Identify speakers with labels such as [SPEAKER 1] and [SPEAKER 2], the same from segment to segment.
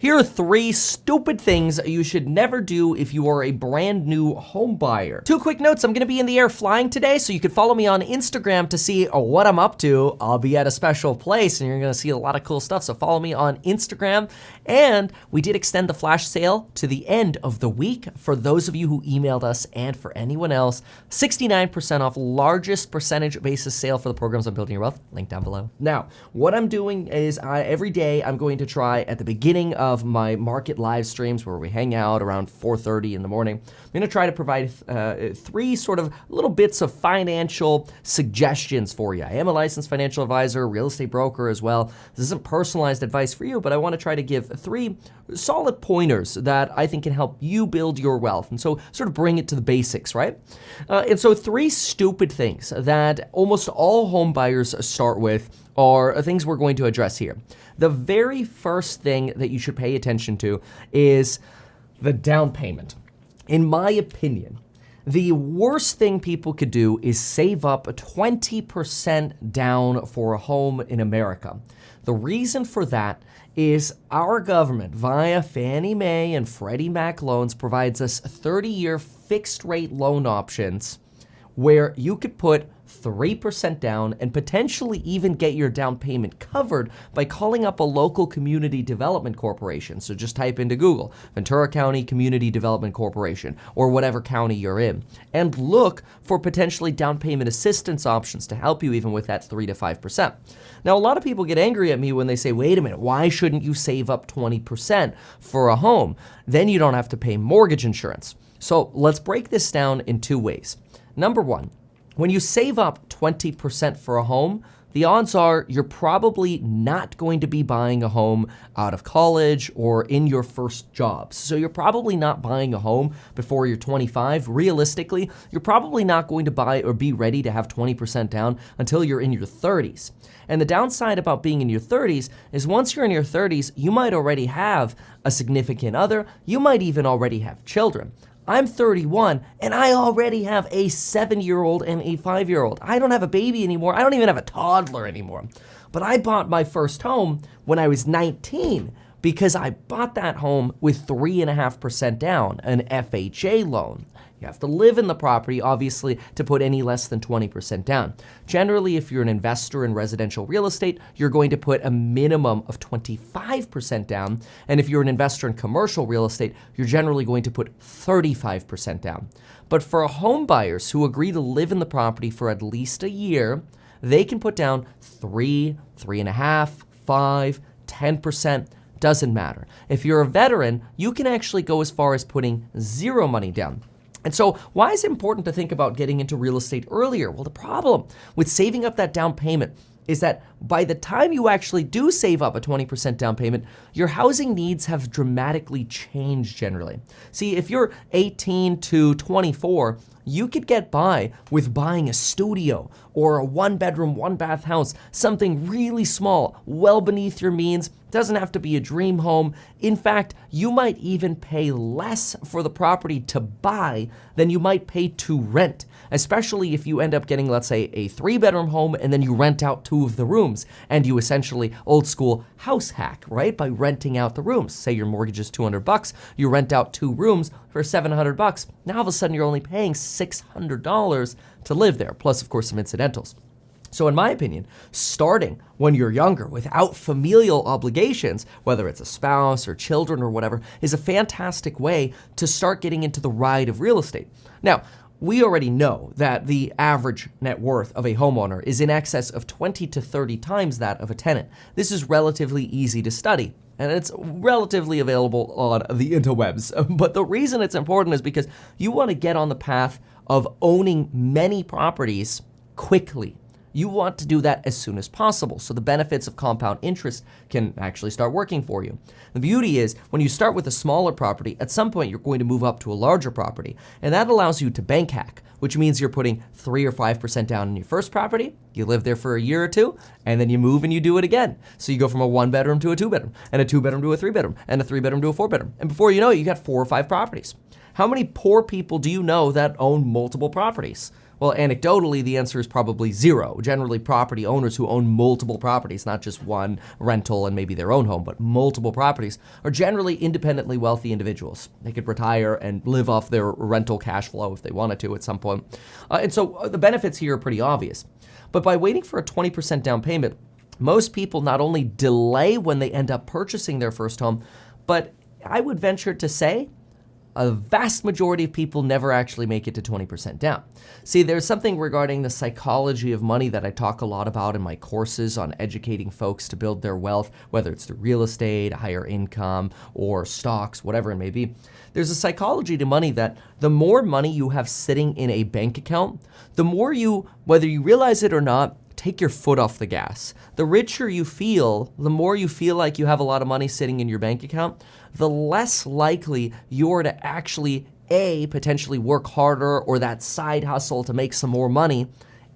[SPEAKER 1] Here are 3 stupid things you should never do if you are a brand new home buyer. 2 quick notes, I'm gonna be in the air flying today, so you can follow me on Instagram to see what I'm up to. I'll be at a special place and you're gonna see a lot of cool stuff, so follow me on Instagram. And we did extend the flash sale to the end of the week for those of you who emailed us and for anyone else. 69% off, largest percentage basis sale for the programs on Building Your Wealth, link down below. Now, what I'm doing is every day I'm going to try at the beginning of my market live streams where we hang out around 4:30 in the morning. I'm going to try to provide 3 sort of little bits of financial suggestions for you. I am a licensed financial advisor, real estate broker as well. This isn't personalized advice for you, but I want to try to give 3 solid pointers that I think can help you build your wealth. And so sort of bring it to the basics, right? And so 3 stupid things that almost all home buyers start with are things we're going to address here. The very first thing that you should pay attention to is the down payment. In my opinion, the worst thing people could do is save up 20% down for a home in America. The reason for that is our government, via Fannie Mae and Freddie Mac loans, provides us 30-year fixed rate loan options where you could put 3% down and potentially even get your down payment covered by calling up a local community development corporation. So just type into Google, Ventura County Community Development Corporation, or whatever county you're in, and look for potentially down payment assistance options to help you even with that 3 to 5%. Now, a lot of people get angry at me when they say, wait a minute, why shouldn't you save up 20% for a home? Then you don't have to pay mortgage insurance. So let's break this down in 2 ways. Number 1, when you save up 20% for a home, the odds are you're probably not going to be buying a home out of college or in your first job. So you're probably not buying a home before you're 25. Realistically, you're probably not going to buy or be ready to have 20% down until you're in your 30s. And the downside about being in your 30s is once you're in your 30s, you might already have a significant other. You might even already have children. I'm 31 and I already have a 7-year-old and a 5-year-old. I don't have a baby anymore. I don't even have a toddler anymore. But I bought my first home when I was 19 because I bought that home with 3.5% down, an FHA loan. You have to live in the property, obviously, to put any less than 20% down. Generally, if you're an investor in residential real estate, you're going to put a minimum of 25% down. And if you're an investor in commercial real estate, you're generally going to put 35% down. But for home buyers who agree to live in the property for at least a year, they can put down 3, 3.5, 5, 10%. Doesn't matter. If you're a veteran, you can actually go as far as putting 0 money down. And so why is it important to think about getting into real estate earlier? Well, the problem with saving up that down payment is that by the time you actually do save up a 20% down payment, your housing needs have dramatically changed generally. See, if you're 18 to 24, you could get by with buying a studio or a 1-bedroom, 1-bath house, something really small, well beneath your means. Doesn't have to be a dream home. In fact, you might even pay less for the property to buy than you might pay to rent, especially if you end up getting, let's say, a 3-bedroom home and then you rent out 2 of the rooms and you essentially old school house hack, right? By renting out the rooms. Say your mortgage is $200, you rent out 2 rooms for $700. Now all of a sudden you're only paying $600 to live there, plus of course some incidentals. So in my opinion, starting when you're younger without familial obligations, whether it's a spouse or children or whatever, is a fantastic way to start getting into the ride of real estate. Now, we already know that the average net worth of a homeowner is in excess of 20 to 30 times that of a tenant. This is relatively easy to study, and it's relatively available on the interwebs. But the reason it's important is because you want to get on the path of owning many properties quickly. You want to do that as soon as possible, so the benefits of compound interest can actually start working for you. The beauty is, when you start with a smaller property, at some point you're going to move up to a larger property, and that allows you to bank hack, which means you're putting 3 or 5% down in your first property, you live there for a year or 2, and then you move and you do it again. So you go from a 1-bedroom to a 2-bedroom, and a 2-bedroom to a 3-bedroom, and a 3-bedroom to a 4-bedroom, and before you know it, you got 4 or 5 properties. How many poor people do you know that own multiple properties? Well, anecdotally, the answer is probably zero. Generally, property owners who own multiple properties, not just one rental and maybe their own home, but multiple properties, are generally independently wealthy individuals. They could retire and live off their rental cash flow if they wanted to at some point. And so the benefits here are pretty obvious. But by waiting for a 20% down payment, most people not only delay when they end up purchasing their first home, but I would venture to say a vast majority of people never actually make it to 20% down. See, there's something regarding the psychology of money that I talk a lot about in my courses on educating folks to build their wealth, whether it's through real estate, higher income, or stocks, whatever it may be. There's a psychology to money that the more money you have sitting in a bank account, the more you, whether you realize it or not, take your foot off the gas. The richer you feel, the more you feel like you have a lot of money sitting in your bank account, the less likely you're to actually, A, potentially work harder or that side hustle to make some more money,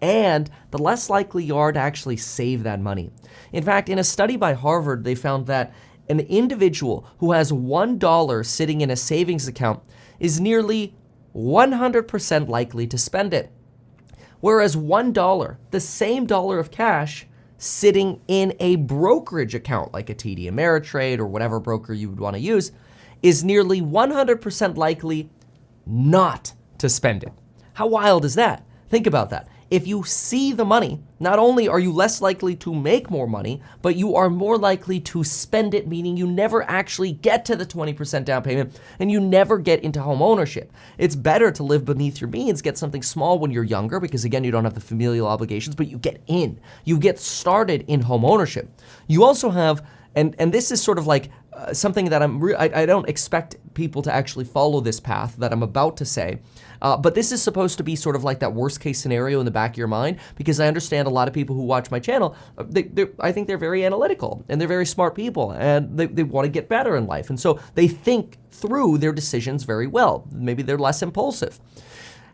[SPEAKER 1] and the less likely you are to actually save that money. In fact, in a study by Harvard, they found that an individual who has $1 sitting in a savings account is nearly 100% likely to spend it. Whereas $1, the same dollar of cash, sitting in a brokerage account like a TD Ameritrade or whatever broker you would want to use, is nearly 100% likely not to spend it. How wild is that? Think about that. If you see the money, not only are you less likely to make more money, but you are more likely to spend it, meaning you never actually get to the 20% down payment and you never get into home ownership. It's better to live beneath your means, get something small when you're younger, because again, you don't have the familial obligations, but you get in. You get started in home ownership. You also have, and this is sort of like something that I don't expect people to actually follow this path that I'm about to say. But this is supposed to be sort of like that worst case scenario in the back of your mind, because I understand a lot of people who watch my channel, I think they're very analytical and they're very smart people and they want to get better in life. And so they think through their decisions very well. Maybe they're less impulsive.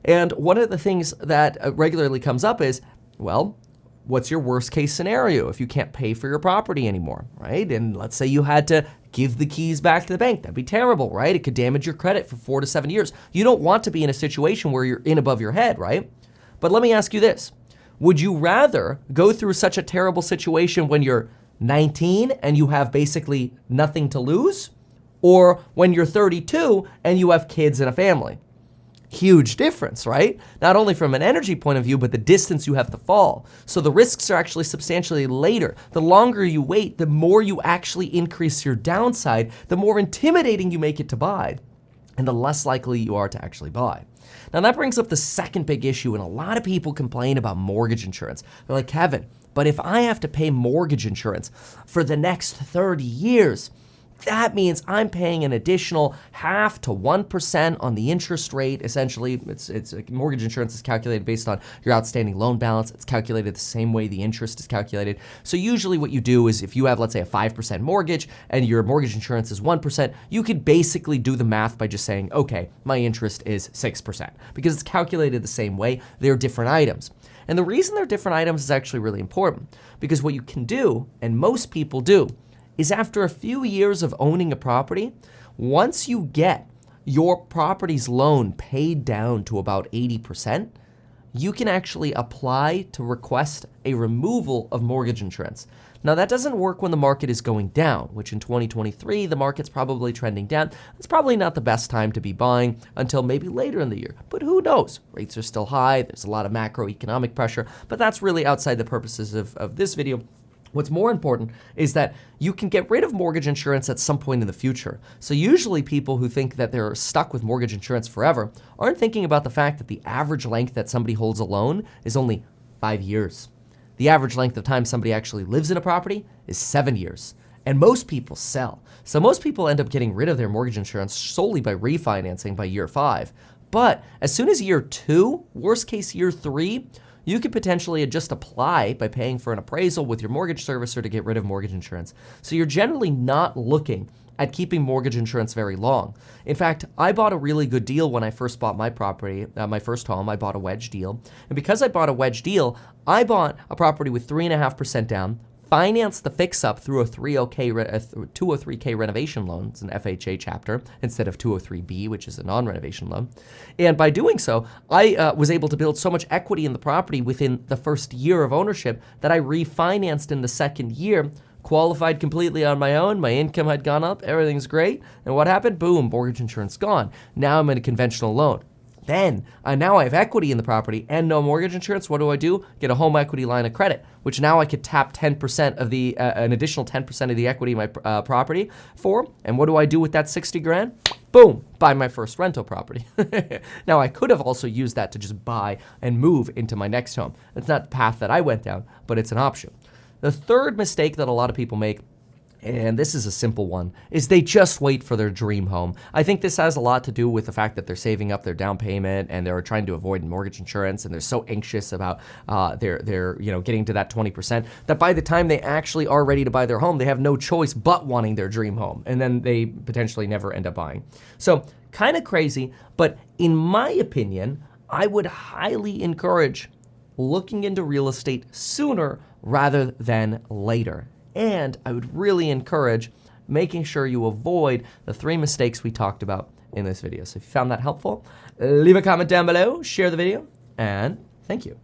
[SPEAKER 1] And one of the things that regularly comes up is, well, what's your worst case scenario if you can't pay for your property anymore, right? And let's say you had to give the keys back to the bank. That'd be terrible, right? It could damage your credit for 4 to 7 years. You don't want to be in a situation where you're in above your head, right? But let me ask you this. Would you rather go through such a terrible situation when you're 19 and you have basically nothing to lose, or when you're 32 and you have kids and a family? Huge difference, right? Not only from an energy point of view, but the distance you have to fall. So the risks are actually substantially later. The longer you wait, the more you actually increase your downside, the more intimidating you make it to buy, and the less likely you are to actually buy. Now that brings up the second big issue, and a lot of people complain about mortgage insurance. They're like, Kevin, but if I have to pay mortgage insurance for the next 30 years, that means I'm paying an additional 0.5% to 1% on the interest rate. Essentially, it's mortgage insurance is calculated based on your outstanding loan balance. It's calculated the same way the interest is calculated. So usually what you do is if you have, let's say, a 5% mortgage and your mortgage insurance is 1%, you could basically do the math by just saying, okay, my interest is 6%, because it's calculated the same way. They're different items. And the reason they're different items is actually really important, because what you can do, and most people do, is after a few years of owning a property, once you get your property's loan paid down to about 80%, you can actually apply to request a removal of mortgage insurance. Now that doesn't work when the market is going down, which in 2023, the market's probably trending down. It's probably not the best time to be buying until maybe later in the year, but who knows? Rates are still high, there's a lot of macroeconomic pressure, but that's really outside the purposes of this video. What's more important is that you can get rid of mortgage insurance at some point in the future. So usually people who think that they're stuck with mortgage insurance forever aren't thinking about the fact that the average length that somebody holds a loan is only 5 years. The average length of time somebody actually lives in a property is 7 years. And most people sell. So most people end up getting rid of their mortgage insurance solely by refinancing by year 5. But as soon as year 2, worst case year 3, you could potentially just apply by paying for an appraisal with your mortgage servicer to get rid of mortgage insurance. So you're generally not looking at keeping mortgage insurance very long. In fact, I bought a really good deal when I first bought my property, my first home. I bought a wedge deal. And because I bought a wedge deal, I bought a property with 3.5% down, finance the fix-up through a 203K renovation loan. It's an FHA chapter instead of 203B, which is a non-renovation loan. And by doing so, I was able to build so much equity in the property within the first year of ownership that I refinanced in the second year, qualified completely on my own. My income had gone up. Everything's great. And what happened? Boom, mortgage insurance gone. Now I'm in a conventional loan. Then, now I have equity in the property and no mortgage insurance. What do? Get a home equity line of credit, which now I could tap 10% of the, an additional 10% of the equity in my property for. And what do I do with that 60 grand? Boom, buy my first rental property. Now, I could have also used that to just buy and move into my next home. It's not the path that I went down, but it's an option. The third mistake that a lot of people make, and this is a simple one, is they just wait for their dream home. I think this has a lot to do with the fact that they're saving up their down payment and they're trying to avoid mortgage insurance, and they're so anxious about their getting to that 20% that by the time they actually are ready to buy their home, they have no choice but wanting their dream home, and then they potentially never end up buying. So kind of crazy, but in my opinion, I would highly encourage looking into real estate sooner rather than later. And I would really encourage making sure you avoid the 3 mistakes we talked about in this video. So if you found that helpful, leave a comment down below, share the video, and thank you.